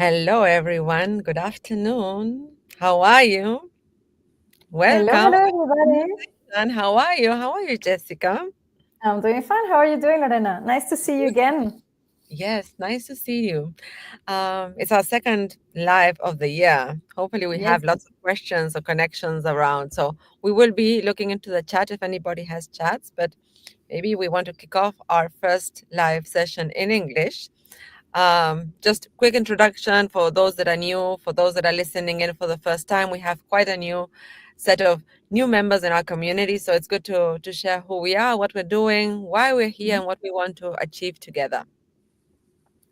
Hello, everyone. Good afternoon. How are you? Hello, Welcome. hello, everybody. And how are you? How are you, Jessica? I'm doing fine. How are you doing, Lorena? Nice to see you again. Yes, nice to see you. It's our second live of the year. Hopefully, we Yes, have lots of questions or connections around. So, we will be looking into the chat if anybody has chats, but maybe we want to kick off our first live session in English. Just quick introduction for those that are new, for those that are listening in for the first time. We have quite a new set of new members in our community, so it's good to share who we are, what we're doing, why we're here, and what we want to achieve together.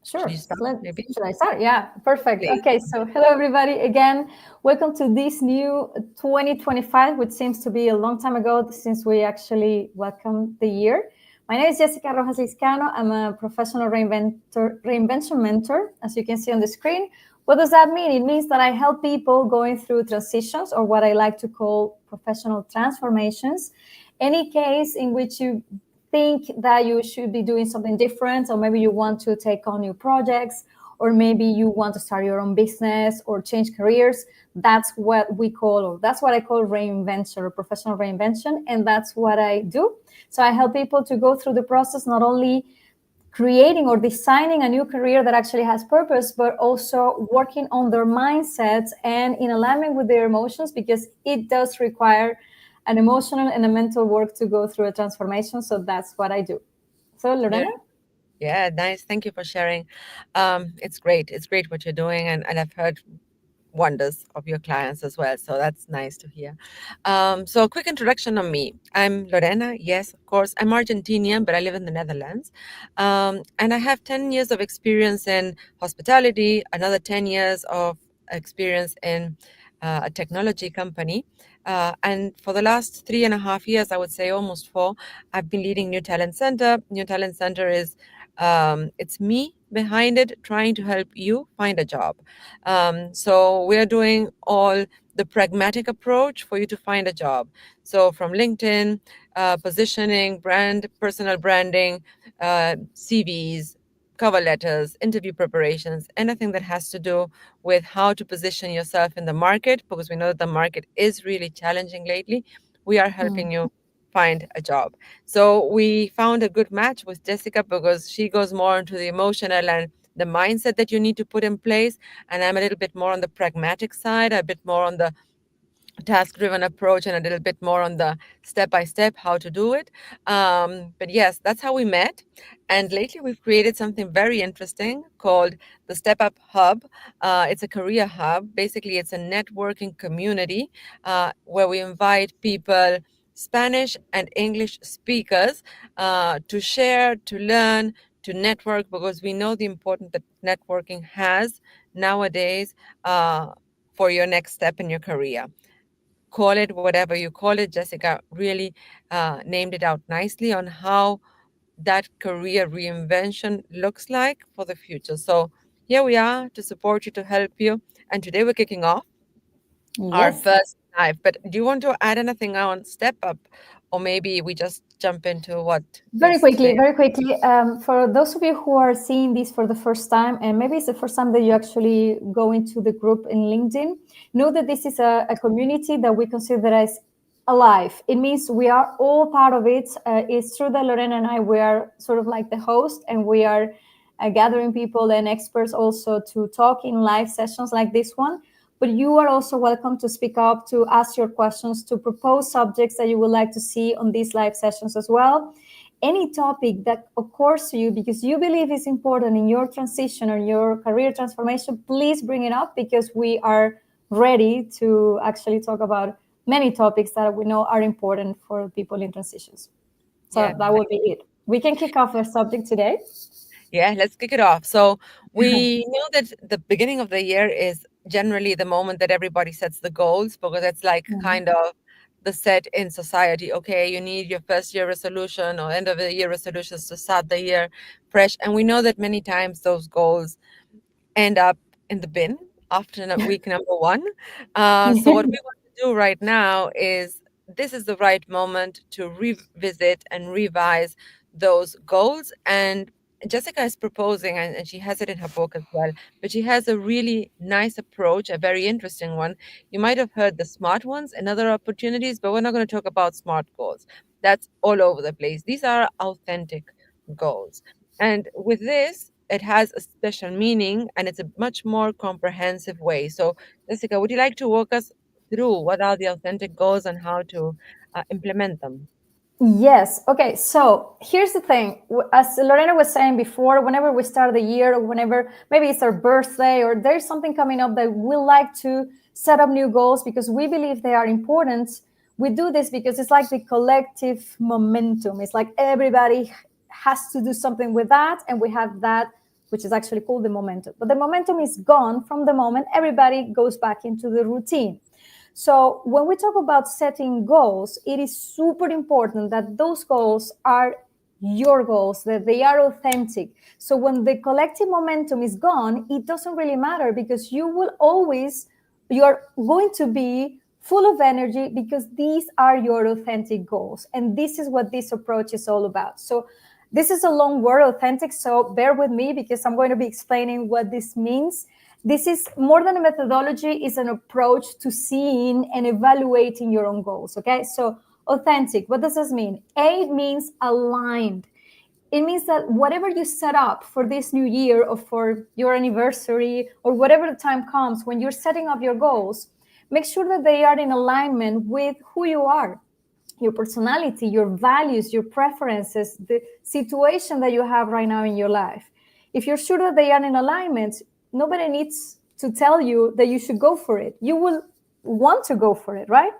Should you sure. start, maybe? Should I start? Yeah, perfect. Please. Okay, so hello, everybody. Again, welcome to this new 2025, which seems to be a long time ago since we actually welcomed the year. My name is Jessica Rojas Liscano. I'm a professional reinvention mentor, as you can see on the screen. What does that mean? It means that I help people going through transitions, or what I like to call professional transformations. Any case in which you think that you should be doing something different, or maybe you want to take on new projects, or maybe you want to start your own business or change careers, that's what we call, or that's what I call reinvention or professional reinvention. And that's what I do. So I help people to go through the process, not only creating or designing a new career that actually has purpose, but also working on their mindsets and in alignment with their emotions, because it does require an emotional and a mental work to go through a transformation. So that's what I do. So, Yeah. Lorena? Yeah, nice. Thank you for sharing. It's great. It's great what you're doing, and I've heard wonders of your clients as well. So that's nice to hear. So a quick introduction on me. I'm Lorena. Yes, of course. I'm Argentinian, but I live in the Netherlands. And I have 10 years of experience in hospitality, another 10 years of experience in a technology company. And for the last 3.5 years, I would say almost four, I've been leading New Talent Center. New Talent Center is it's me behind it, trying to help you find a job. So we're doing all the pragmatic approach for you to find a job. So from LinkedIn, positioning, personal branding, CVs, cover letters, interview preparations, anything that has to do with how to position yourself in the market, because we know that the market is really challenging lately. We are Mm. helping you find a job. So we found a good match with Jessica because she goes more into the emotional and the mindset that you need to put in place, and I'm a little bit more on the pragmatic side, a bit more on the task driven approach, and a little bit more on the step by step how to do it. But yes, that's how we met. And lately we've created something very interesting called the Step Up Hub. It's a career hub. Basically, it's a networking community where we invite people, Spanish and English speakers, to share, to learn, to network, because we know the importance that networking has nowadays for your next step in your career. Call it whatever you call it. Jessica really named it out nicely on how that career reinvention looks like for the future. So here we are to support you, to help you. And today we're kicking off our Yes. first live. But do you want to add anything on Step Up? Or maybe we just jump into what Very is quickly, today? very quickly. For those of you who are seeing this for the first time, and maybe it's the first time that you actually go into the group in LinkedIn, know that this is a community that we consider as alive. It means we are all part of it. It's true that Lorena and I, we are sort of like the host, and we are gathering people and experts also to talk in live sessions like this one. But you are also welcome to speak up, to ask your questions, to propose subjects that you would like to see on these live sessions as well. Any topic that occurs to you because you believe is important in your transition or your career transformation, please bring it up, because we are ready to actually talk about many topics that we know are important for people in transitions. Yeah, So that would be it. We can kick off the subject today. yeah, let's kick it off. So we know that the beginning of the year is generally the moment that everybody sets the goals, because it's like Mhm. kind of the set in society. Okay, you need your first year resolution or end of the year resolutions to start the year fresh. And we know that many times those goals end up in the bin after week number one. So what we want to do right now is, this is the right moment to revisit and revise those goals and Jessica is proposing, and she has it in her book as well, but she has a really nice approach, a very interesting one. You might have heard the SMART ones and other opportunities, but we're not going to talk about SMART goals. That's all over the place. These are authentic goals. And with this, it has a special meaning and it's a much more comprehensive way. So, Jessica, would you like to walk us through what are the authentic goals and how to implement them? Yes. Okay. So here's the thing. As Lorena was saying before, whenever we start the year, or whenever maybe it's our birthday, or there's something coming up that we like to set up new goals because we believe they are important, we do this because it's like the collective momentum. It's like everybody has to do something with that, and we have that, which is actually called the momentum. But the momentum is gone from the moment everybody goes back into the routine. So when we talk about setting goals, it is super important that those goals are your goals, that they are authentic. So when the collective momentum is gone, it doesn't really matter because you're going to be full of energy because these are your authentic goals. And this is what this approach is all about. So this is a long word, authentic. So bear with me because I'm going to be explaining what this means. This is more than a methodology, it's an approach to seeing and evaluating your own goals. Okay. So authentic, what does this mean? A means aligned. It means that whatever you set up for this new year or for your anniversary or whatever the time comes when you're setting up your goals, make sure that they are in alignment with who you are, your personality, your values, your preferences, the situation that you have right now in your life. If you're sure that they are in alignment, nobody needs to tell you that you should go for it. You will want to go for it, right?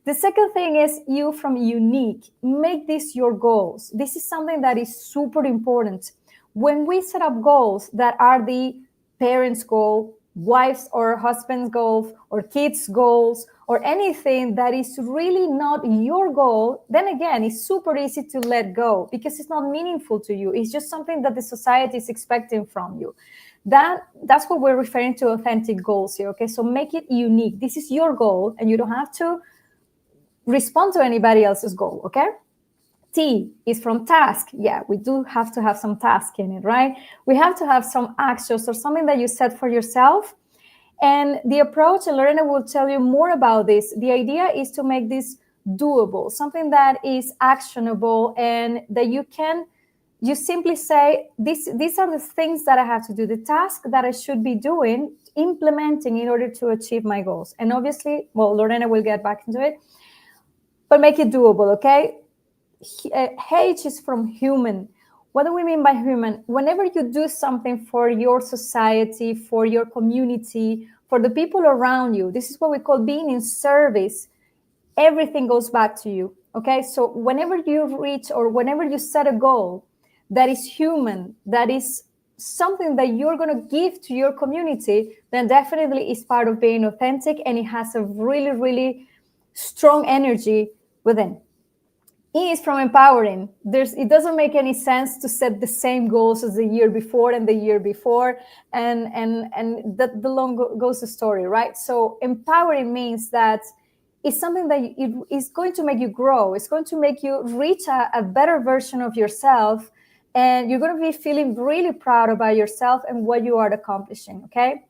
The second thing is you from unique. Make this your goals. This is something that is super important. When we set up goals that are the parents' goal, wife's or husband's goal, or kids' goals, or anything that is really not your goal, then again, it's super easy to let go because it's not meaningful to you. It's just something that the society is expecting from you. That's what we're referring to authentic goals here. Okay, so make it unique. This is your goal, and you don't have to respond to anybody else's goal. Okay. T is from task. Yeah, we do have to have some task in it, right? We have to have some actions or something that you set for yourself. And the approach, and Lorena will tell you more about this, the idea is to make this doable, something that is actionable and that you simply say, these are the things that I have to do, the task that I should be doing, implementing in order to achieve my goals. And obviously, well, Lorena will get back into it, but make it doable, okay? H is from human. What do we mean by human? Whenever you do something for your society, for your community, for the people around you, this is what we call being in service. Everything goes back to you. Okay. So whenever you reach or whenever you set a goal that is human, that is something that you're going to give to your community, then definitely is part of being authentic and it has a really, really strong energy within. E is from empowering. It doesn't make any sense to set the same goals as the year before and the year before, and that the long goes the story, right? So empowering means that it's something that it is going to make you grow. It's going to make you reach a better version of yourself, and you're going to be feeling really proud about yourself and what you are accomplishing. Okay.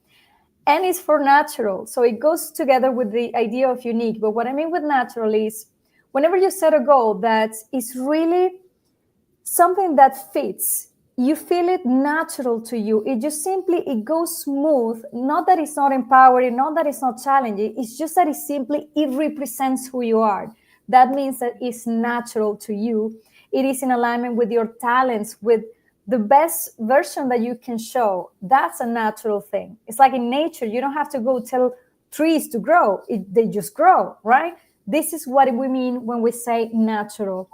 N is for natural. So it goes together with the idea of unique. But what I mean with natural is whenever you set a goal that is really something that fits, you feel it natural to you. It just simply, it goes smooth. Not that it's not empowering, not that it's not challenging. It's just that it represents who you are. That means that it's natural to you. It is in alignment with your talents, with the best version that you can show. That's a natural thing. It's like in nature, you don't have to go tell trees to grow. They just grow, right? This is what we mean when we say natural.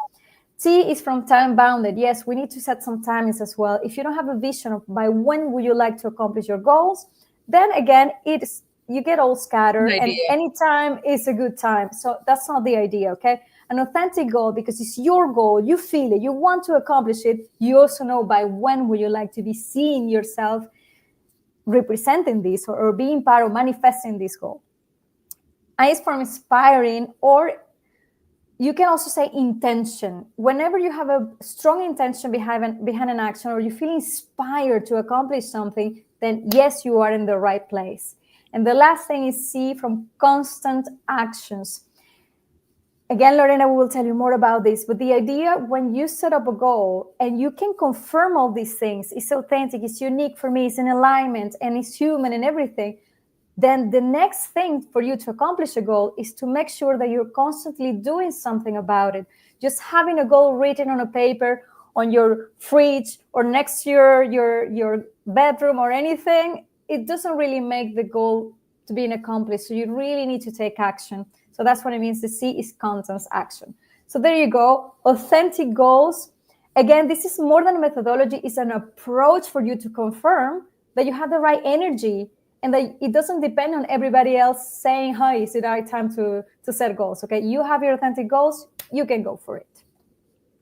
T is from time bounded. Yes, we need to set some timings as well. If you don't have a vision of by when would you like to accomplish your goals, then again, you get all An scattered and idea. any time is a good time. So that's not the idea, okay? An authentic goal, because it's your goal, you feel it, you want to accomplish it, you also know by when would you like to be seeing yourself representing this or being part of manifesting this goal. I is from inspiring, or You can also say intention. Whenever you have a strong intention behind an action, or you feel inspired to accomplish something, then yes, you are in the right place. And the last thing is C, from constant actions. Again, Lorena, we will tell you more about this, but the idea when you set up a goal and you can confirm all these things, it's authentic, it's unique for me, it's in alignment, and it's human and everything, then the next thing for you to accomplish a goal is to make sure that you're constantly doing something about it. Just having a goal written on a paper, on your fridge, or next to your bedroom or anything, it doesn't really make the goal to being accomplished. So you really need to take action. So that's what it means. The C is contents action. So there you go. Authentic goals. Again, this is more than a methodology. It's an approach for you to confirm that you have the right energy and that it doesn't depend on everybody else saying, hi, is it the right time to set goals? Okay, you have your authentic goals, you can go for it.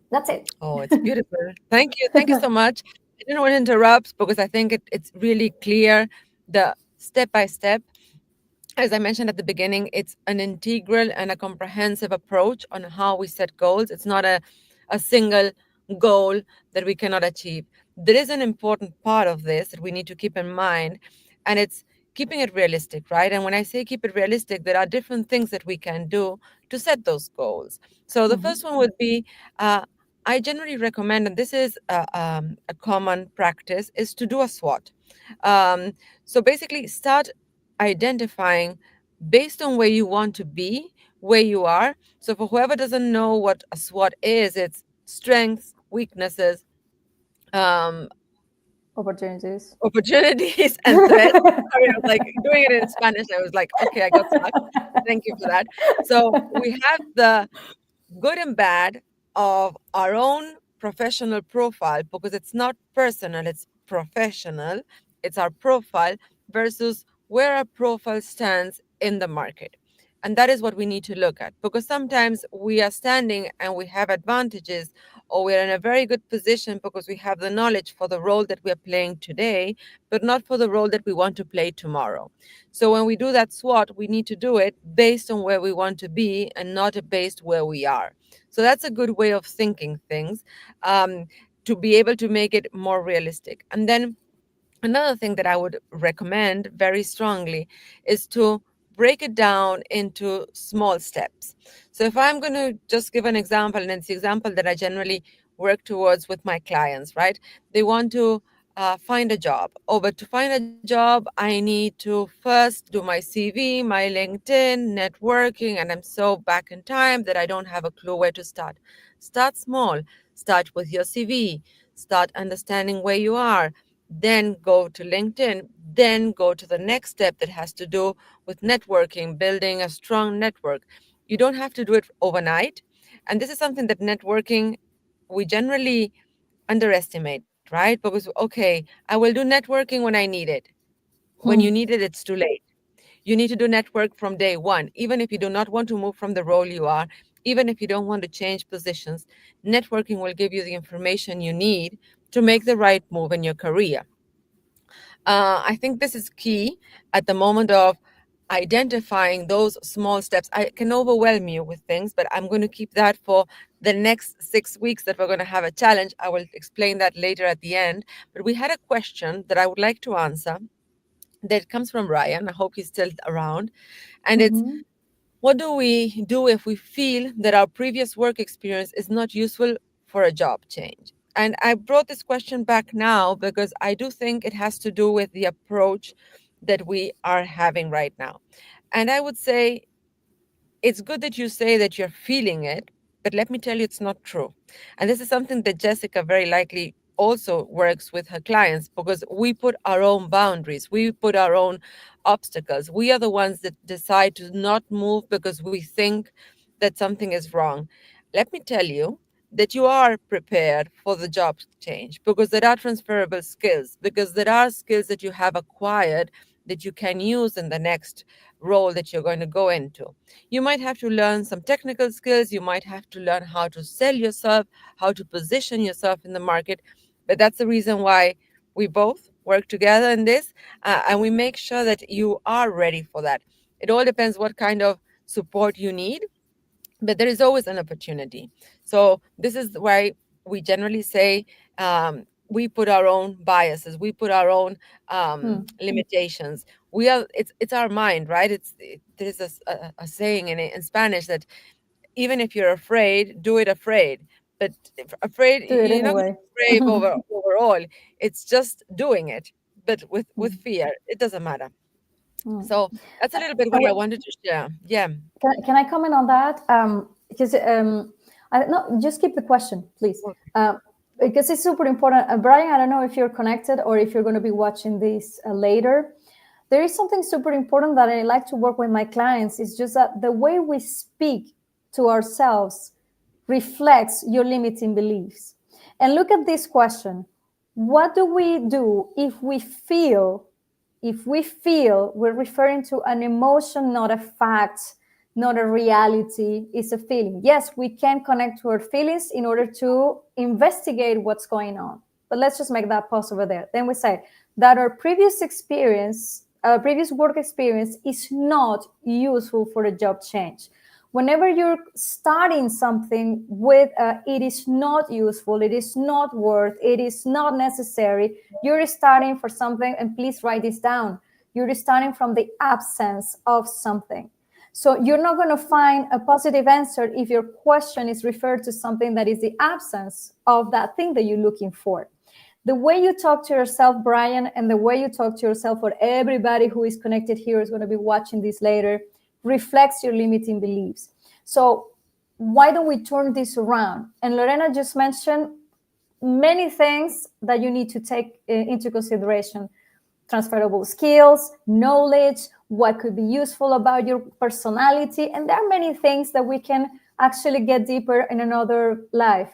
That's it. Oh, it's beautiful. Thank you. Thank you so much. I didn't want to interrupt because I think it's really clear the step by step. As I mentioned at the beginning, it's an integral and a comprehensive approach on how we set goals. It's not a single goal that we cannot achieve. There is an important part of this that we need to keep in mind, and it's keeping it realistic, right? And when I say keep it realistic, there are different things that we can do to set those goals. So the first one would be uh, I generally recommend, and this is a common practice, is to do a SWOT. So basically, start identifying based on where you want to be, where you are. So for whoever doesn't know what a SWOT is, it's strengths, weaknesses, um, Opportunities. opportunities, and threats. Sorry, I was like doing it in Spanish. I was like, okay, I got stuck. Thank you for that. So we have the good and bad of our own professional profile, because it's not personal, it's professional. It's our profile versus where our profile stands in the market. And that is what we need to look at, because sometimes we are standing and we have advantages, or we're in a very good position because we have the knowledge for the role that we are playing today, but not for the role that we want to play tomorrow. So when we do that SWOT, we need to do it based on where we want to be and not based where we are. So that's a good way of thinking things, to be able to make it more realistic. And then another thing that I would recommend very strongly is to break it down into small steps. So if I'm going to just give an example, and it's the example that I generally work towards with my clients, right? They want to find a job. Oh, but to find a job, I need to first do my CV, my LinkedIn, networking, and I'm so back in time that I don't have a clue where to start. Start small. Start with your CV. Start understanding where you are, then go to LinkedIn, then go to the next step that has to do with networking, building a strong network. You don't have to do it overnight. And this is something that networking, we generally underestimate, right? Because, okay, I will do networking when I need it. When you need it, it's too late. You need to do network from day one, even if you do not want to move from the role you are, even if you don't want to change positions. Networking will give you the information you need to make the right move in your career. I think this is key at the moment of identifying those small steps. I can overwhelm you with things, but I'm going to keep that for the next 6 weeks that we're going to have a challenge. I will explain that later at the end. But we had a question that I would like to answer that comes from Ryan. I hope he's still around. And it's, what do we do if we feel that our previous work experience is not useful for a job change? And I brought this question back now because I do think it has to do with the approach that we are having right now. And I would say it's good that you say that you're feeling it, but let me tell you, it's not true. And this is something that Jessica very likely also works with her clients, because we put our own boundaries, we put our own obstacles. We are the ones that decide to not move because we think that something is wrong. Let me tell you that you are prepared for the job change, because there are transferable skills, because there are skills that you have acquired that you can use in the next role that you're going to go into. You might have to learn some technical skills. You might have to learn how to sell yourself, how to position yourself in the market. But that's the reason why we both work together in this, and we make sure that you are ready for that. It all depends what kind of support you need. but there is always an opportunity. So this is why we generally say, we put our own biases, we put our own Hmm. limitations. It's our mind, right? There's a saying in Spanish that even if you're afraid, do it afraid. But if afraid, Do it you're not going anyway. to be brave overall. It's just doing it, but with Hmm. fear. It doesn't matter. Hmm. So that's a little bit what And I wanted to share. Yeah. can I comment on that? Because I don't know, just keep the question, please. Okay. Because it's super important. Brian, I don't know if you're connected or if you're going to be watching this later. There is something super important that I like to work with my clients. It's just that the way we speak to ourselves reflects your limiting beliefs. And look at this question. What do we do if we feel we're referring to an emotion, not a fact, not a reality, it's a feeling. Yes, we can connect to our feelings in order to investigate what's going on. But let's just make that pause over there. Then we say that our previous experience, previous work experience is not useful for a job change. Whenever you're starting something with it is not useful, it is not worth, it is not necessary, you're starting for something, and please write this down. You're starting from the absence of something. So you're not going to find a positive answer if your question is referred to something that is the absence of that thing that you're looking for. The way you talk to yourself, Brian, and the way you talk to yourself, for everybody who is connected here is going to be watching this later, reflects your limiting beliefs. So why don't we turn this around? And Lorena just mentioned many things that you need to take into consideration: transferable skills, knowledge, what could be useful about your personality. And there are many things that we can actually get deeper in another life.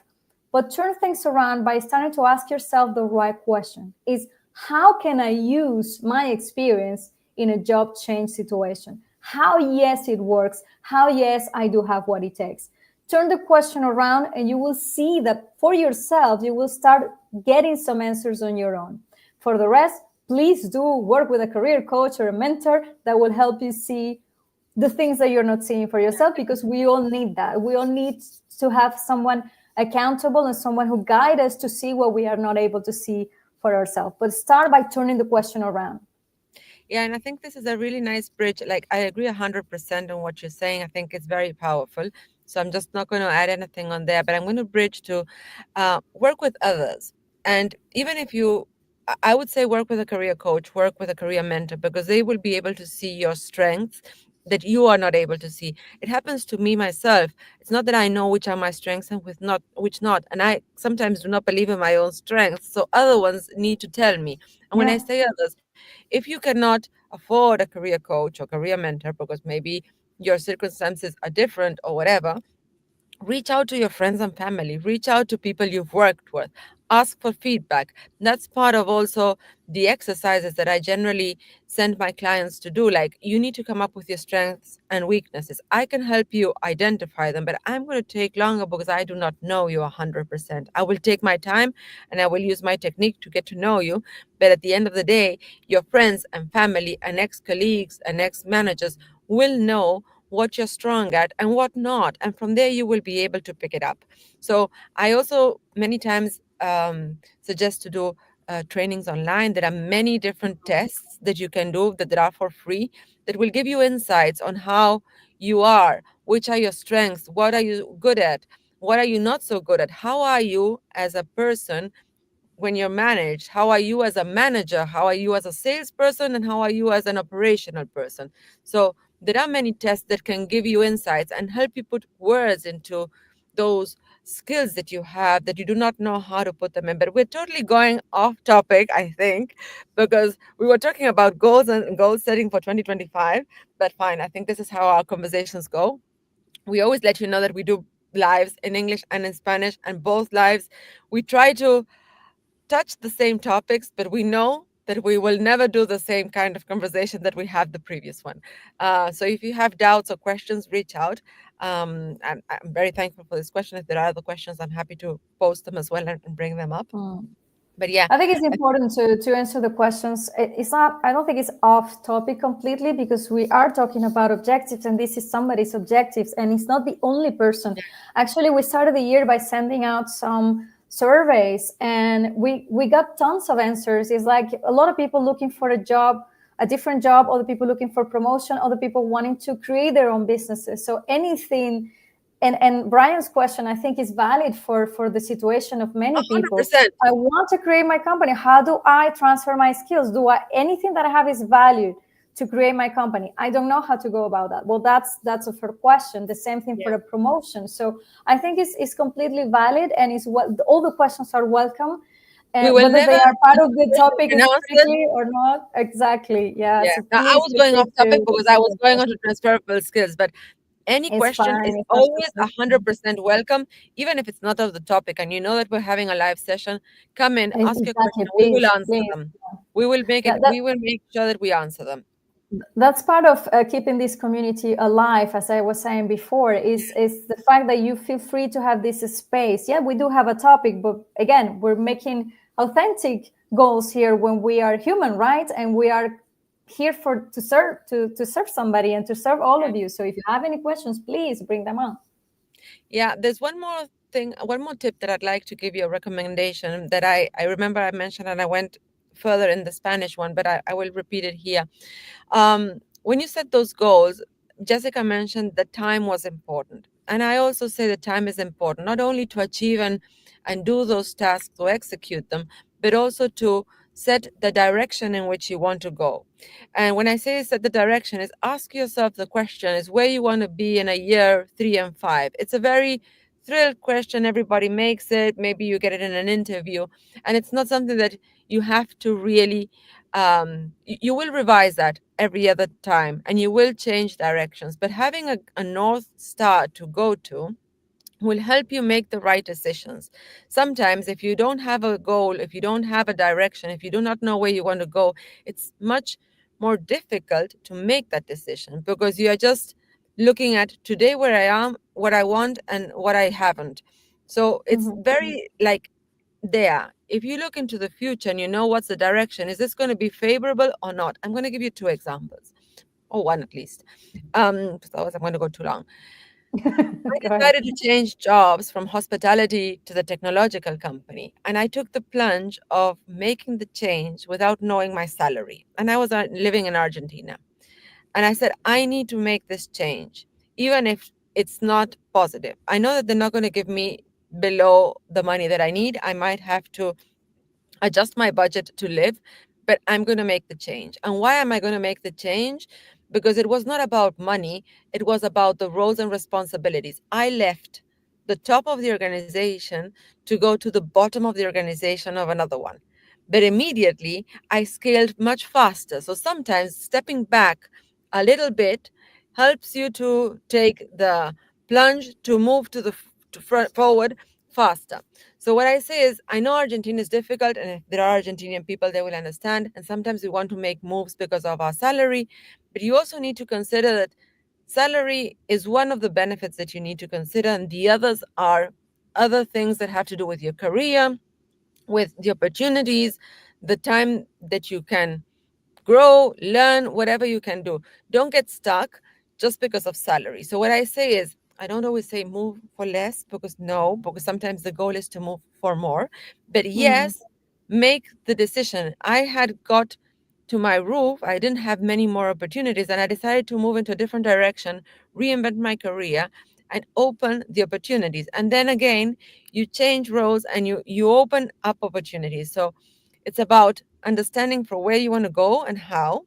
But turn things around by starting to ask yourself the right question: is how can I use my experience in a job change situation? How, yes, it works. How, yes, I do have what it takes. Turn the question around and you will see that for yourself, you will start getting some answers on your own. For the rest, please do work with a career coach or a mentor that will help you see the things that you're not seeing for yourself, because we all need that. We all need to have someone accountable and someone who guide us to see what we are not able to see for ourselves. But start by turning the question around. Yeah, and I think this is a really nice bridge. Like, I agree 100% on what you're saying. I think it's very powerful. So I'm just not going to add anything on there, but I'm going to bridge to work with others. And even if I would say work with a career coach, work with a career mentor, because they will be able to see your strengths that you are not able to see. It happens to me myself. It's not that I know which are my strengths and which not. And I sometimes do not believe in my own strengths. So other ones need to tell me. And when I Yeah. say others, if you cannot afford a career coach or career mentor because maybe your circumstances are different or whatever, reach out to your friends and family, reach out to people you've worked with, ask for feedback. That's part of also the exercises that I generally send my clients to do. Like, you need to come up with your strengths and weaknesses. I can help you identify them, but I'm going to take longer because I do not know you 100%. I will take my time and I will use my technique to get to know you. But at the end of the day, your friends and family and ex-colleagues and ex-managers will know what you're strong at and what not, and from there you will be able to pick it up. So I also many times suggest to do trainings online. There are many different tests that you can do that are for free, that will give you insights on how you are, which are your strengths, what are you good at, what are you not so good at, how are you as a person when you're managed, how are you as a manager, how are you as a salesperson, and how are you as an operational person. So there are many tests that can give you insights and help you put words into those skills that you have that you do not know how to put them in. But we're totally going off topic, I think, because we were talking about goals and goal setting for 2025. But fine, I think this is how our conversations go. We always let you know that we do lives in English and in Spanish, and both lives we try to touch the same topics, but we know that we will never do the same kind of conversation that we had the previous one. So if you have doubts or questions, reach out. I'm very thankful for this question. If there are other questions, I'm happy to post them as well and bring them up. Hmm. But yeah, I think it's important to answer the questions. It's not, I don't think it's off topic completely because we are talking about objectives and this is somebody's objectives and it's not the only person. Actually, we started the year by sending out some surveys and we got tons of answers. It's like a lot of people looking for a job, a different job, other people looking for promotion, other people wanting to create their own businesses. So anything, and Brian's question I think is valid for the situation of many people. 100%. I want to create my company. How do I transfer my skills? Do I, anything that I have is valued to create my company? I don't know how to go about that. Well, that's a fair question. The same thing for Yeah. a promotion. So I think it's completely valid and it's what all the questions are welcome. We will Whether never they are part of the answer topic it. strictly or not, exactly. Yeah. Yeah. So Now, I please was feel going free off topic to because I send was them going on to questions. transferable skills, but any It's question fine. is It's always absolutely fine. 100% welcome, even if it's not of the topic. And you know that we're having a live session. Come in, ask your question. Exactly. We will Please, answer please. them. We will make That, it. that We will make sure that we answer them. that's part of keeping this community alive, as I was saying before, is the fact that you feel free to have this space. Yeah, we do have a topic, but again, we're making authentic goals here when we are human, right? And we are here for to serve somebody and to serve all of you. So if you have any questions, please bring them on. Yeah, there's one more thing, one more tip that I'd like to give you, a recommendation that I remember I mentioned and I went further in the Spanish one, but I will repeat it here. When you set those goals, Jessica mentioned that time was important. And I also say that time is important, not only to achieve and do those tasks, to execute them, but also to set the direction in which you want to go. And when I say set the direction, is ask yourself the question is where you want to be in a year, 3 and 5. It's a very thrilled question. Everybody makes it. Maybe you get it in an interview. And it's not something that you have to really you will revise that every other time and you will change directions, but having a north star to go to will help you make the right decisions. Sometimes if you don't have a goal, if you don't have a direction, if you do not know where you want to go, it's much more difficult to make that decision because you are just looking at today where I am, what I want and what I haven't. So it's Mhm. very like there. If you look into the future and you know what's the direction, is this going to be favorable or not? I'm going to give you two examples, or one at least. Because otherwise I'm going to go too long. I Go ahead. decided to change jobs from hospitality to the technological company, and I took the plunge of making the change without knowing my salary. And I was living in Argentina, and I said I need to make this change, even if it's not positive. I know that they're not going to give me below the money that I need. I might have to adjust my budget to live, but I'm going to make the change. And why am I going to make the change? Because it was not about money, it was about the roles and responsibilities. I left the top of the organization to go to the bottom of the organization of another one. But immediately I scaled much faster. So sometimes stepping back a little bit helps you to take the plunge to move to the to front forward faster. So what I say is, I know Argentina is difficult, and if there are Argentinian people, they will understand. And sometimes we want to make moves because of our salary, but you also need to consider that salary is one of the benefits that you need to consider, and the others are other things that have to do with your career, with the opportunities, the time that you can grow, learn, whatever you can do. Don't get stuck just because of salary. So what I say is, I don't always say move for less because no, because sometimes the goal is to move for more. But Mhm. yes, make the decision. I had got to my roof. I didn't have many more opportunities and I decided to move into a different direction, reinvent my career and open the opportunities. And then again, you change roles and you open up opportunities. So it's about understanding for where you want to go and how.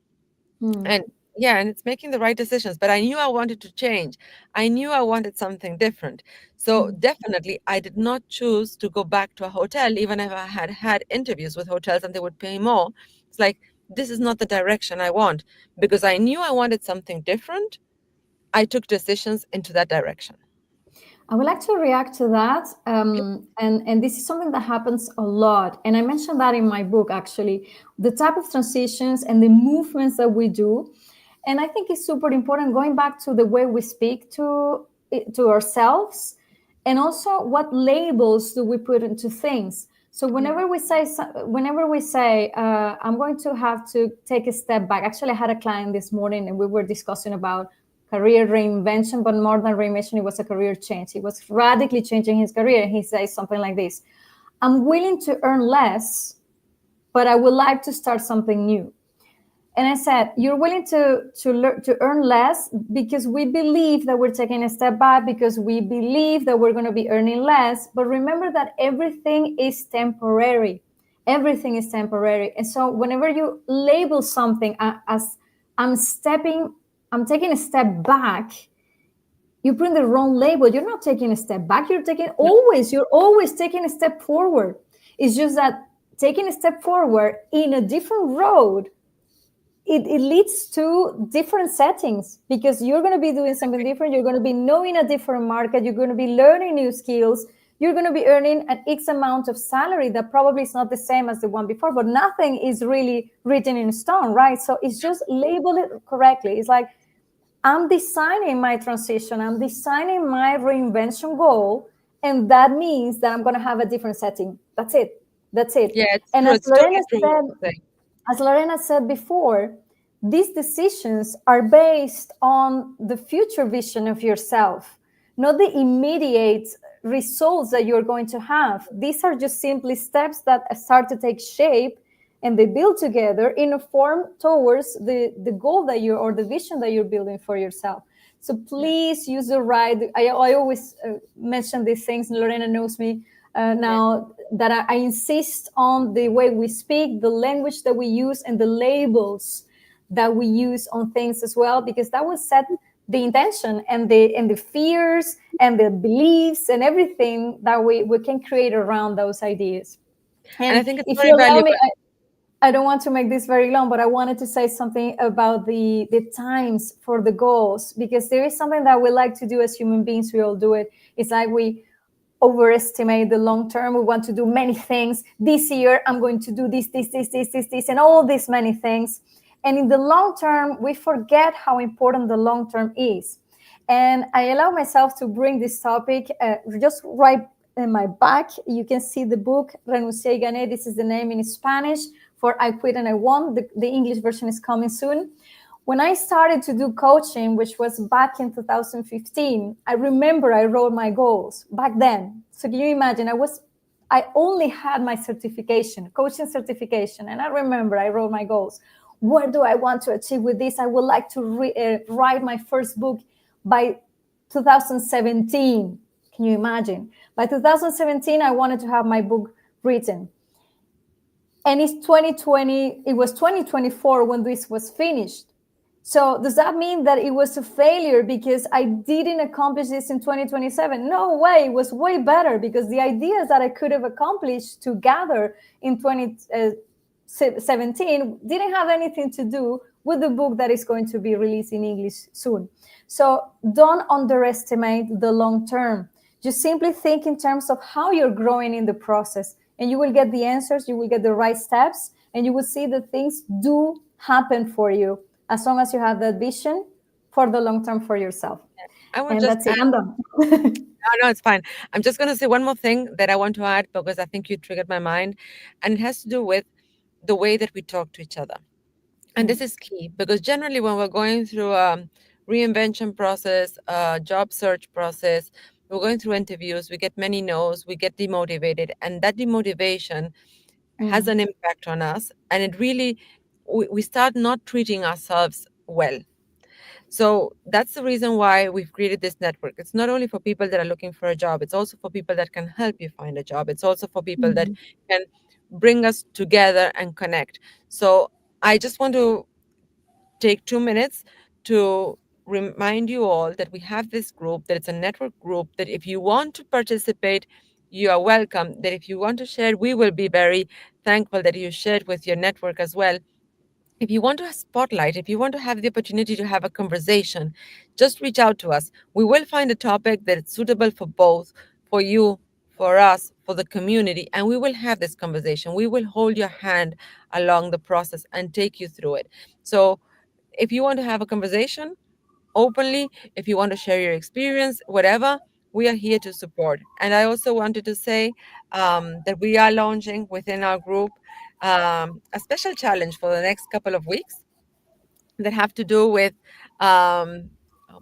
Mm. And yeah, and it's making the right decisions. But I knew I wanted to change. I knew I wanted something different. So Mm. definitely, I did not choose to go back to a hotel, even if I had had interviews with hotels and they would pay more. It's like, this is not the direction I want because I knew I wanted something different. I took decisions into that direction. I would like to react to that. And this is something that happens a lot. And I mentioned that in my book, actually, the type of transitions and the movements that we do. And I think it's super important going back to the way we speak to ourselves and also what labels do we put into things. So Yeah. whenever we say I'm going to have to take a step back. Actually, I had a client this morning, and we were discussing about career reinvention, but more than reinvention, it was a career change. He was radically changing his career. He says something like this: "I'm willing to earn less, but I would like to start something new." And I said, "You're willing to earn less because we believe that we're taking a step back, because we believe that we're going to be earning less. But remember that everything is temporary. Everything is temporary. And so whenever you label something as I'm stepping, I'm taking a step back, you bring the wrong label. You're not taking a step back. No. You're always taking a step forward. It's just that taking a step forward in a different road, it leads to different settings, because you're going to be doing something different. You're going to be knowing a different market. You're going to be learning new skills. You're going to be earning an X amount of salary that probably is not the same as the one before, but nothing is really written in stone, right? So it's just label it correctly. It's like, I'm designing my transition, I'm designing my reinvention goal, and that means that I'm going to have a different setting. That's it. That's it. Yeah, it's And true. as It's Lorena totally true what said, you're saying. before, these decisions are based on the future vision of yourself, not the immediate results that you're going to have. These are just simply steps that start to take shape, and they build together in a form towards the goal that you're, or the vision that you're building for yourself. So Yeah. please use the right. I always mention these things. Lorena knows me Yeah. now, that I insist on the way we speak, the language that we use, and the labels that we use on things as well, because that will set the intention and the fears and the beliefs and everything that we can create around those ideas. And I And think it's if very you allow me, valuable. I don't want to make this very long, but I wanted to say something about the times for the goals, because there is something that we like to do as human beings. We all do it. It's like we overestimate the long term. We want to do many things. This year, I'm going to do this, and all these many things. And in the long term, we forget how important the long term is. And I allow myself to bring this topic just right in my back. You can see the book Renuncié y Gané. This is the name in Spanish for I Quit and I Won. The English version is coming soon. When I started to do coaching, which was back in 2015, I remember I wrote my goals back then. So can you imagine? I only had my certification, coaching certification, and I remember I wrote my goals. What do I want to achieve with this? I would like to write my first book by 2017. Can you imagine? By 2017, I wanted to have my book written. And it's 2020, it was 2024 when this was finished. So does that mean that it was a failure because I didn't accomplish this in 2027? No way. It was way better, because the ideas that I could have accomplished to gather in 2017 didn't have anything to do with the book that is going to be released in English soon. So don't underestimate the long term. Just simply think in terms of how you're growing in the process, and you will get the answers, you will get the right steps, and you will see that things do happen for you, as long as you have that vision for the long term for yourself. I will And just that's it. add. I'm done. No, no, it's fine. I'm just going to say one more thing that I want to add because I think you triggered my mind, and it has to do with the way that we talk to each other. And Mm, this is key because generally, when we're going through a reinvention process, a job search process, we're going through interviews, we get many no's, we get demotivated, and that demotivation has mm, an impact on us. And it really, we start not treating ourselves well. So that's the reason why we've created this network. It's not only for people that are looking for a job, it's also for people that can help you find a job. It's also for people that mm, can bring us together and connect. So I just want to take 2 minutes to remind you all that we have this group, that it's a network group, that if you want to participate, you are welcome. That if you want to share, we will be very thankful that you share it with your network as well. If you want to spotlight, if you want to have the opportunity to have a conversation, just reach out to us. We will find a topic that is suitable for both, for you, for us, for the community, and we will have this conversation. We will hold your hand along the process and take you through it. So if you want to have a conversation openly, if you want to share your experience, whatever, we are here to support. And I also wanted to say that we are launching within our group a special challenge for the next couple of weeks that have to do with um,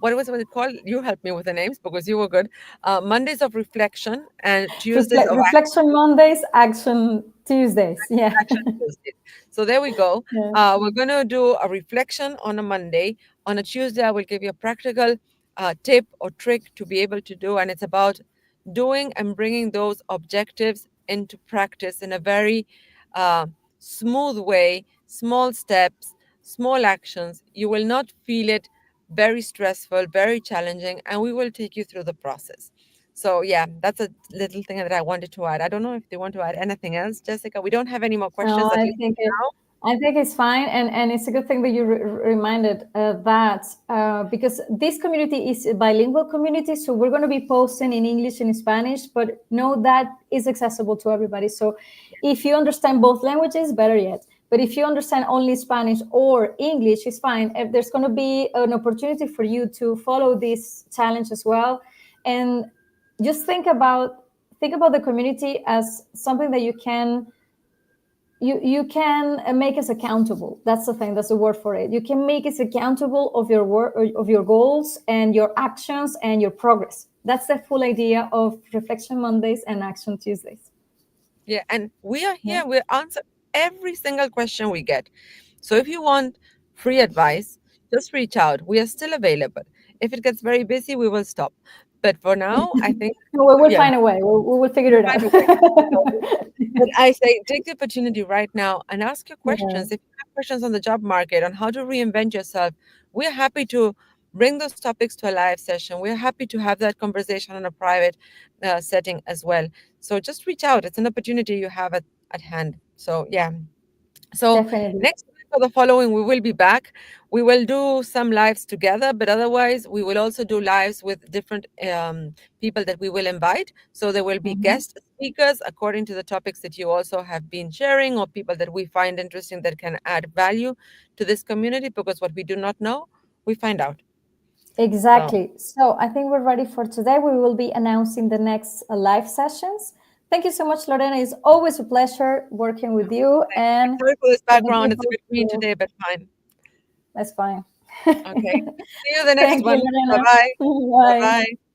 what it called? You helped me with the names because you were good. Mondays of reflection and Tuesdays of Reflection Mondays, Action Tuesdays. Yeah. Action Tuesdays. So there we go. Yeah. We're going to do a reflection on a Monday. On a Tuesday, I will give you a practical tip or trick to be able to do. And it's about doing and bringing those objectives into practice in a very uh, smooth way, small steps, small actions. You will not feel it very stressful, very challenging, and we will take you through the process. So yeah, that's a little thing that I wanted to add. I don't know if they want to add anything else, Jessica. We don't have any more No, questions, at least now. I think it's fine, and it's a good thing that you reminded that because this community is a bilingual community, so we're going to be posting in English and in Spanish, but know that is accessible to everybody. So if you understand both languages, better yet. But if you understand only Spanish or English, it's fine. If there's going to be an opportunity for you to follow this challenge as well, and just think about the community as something that you can make us accountable. That's the thing, that's the word for it. You can make us accountable of your work, of your goals and your actions and your progress. That's the full idea of Reflection Mondays and Action Tuesdays. Yeah, and we are Yeah, here. We answer every single question we get. So if you want free advice, just reach out. We are still available. If it gets very busy, we will stop. But for now, I think, no, we will yeah, find a way. We will figure we'll it out. find a way. So, but I say take the opportunity right now and ask your Yeah, questions. If you have questions on the job market, on how to reinvent yourself, we're happy to bring those topics to a live session. We're happy to have that conversation in a private setting as well. So just reach out. It's an opportunity you have at hand. So, yeah. So definitely. next week for the following, we will be back. We will do some lives together, but otherwise, we will also do lives with different people that we will invite. So there will be Mhm. guest speakers according to the topics that you also have been sharing, or people that we find interesting that can add value to this community. Because what we do not know, we find out. So Exactly. So I think we're ready for today. We will be announcing the next live sessions. Thank you so much, Lorena. It's always a pleasure working with you, and sorry for this background. looking It's a forward bit green to. today, but fine. That's fine. Okay. See you the next Thank you, one. Bye Lorena. bye. Bye Bye. bye.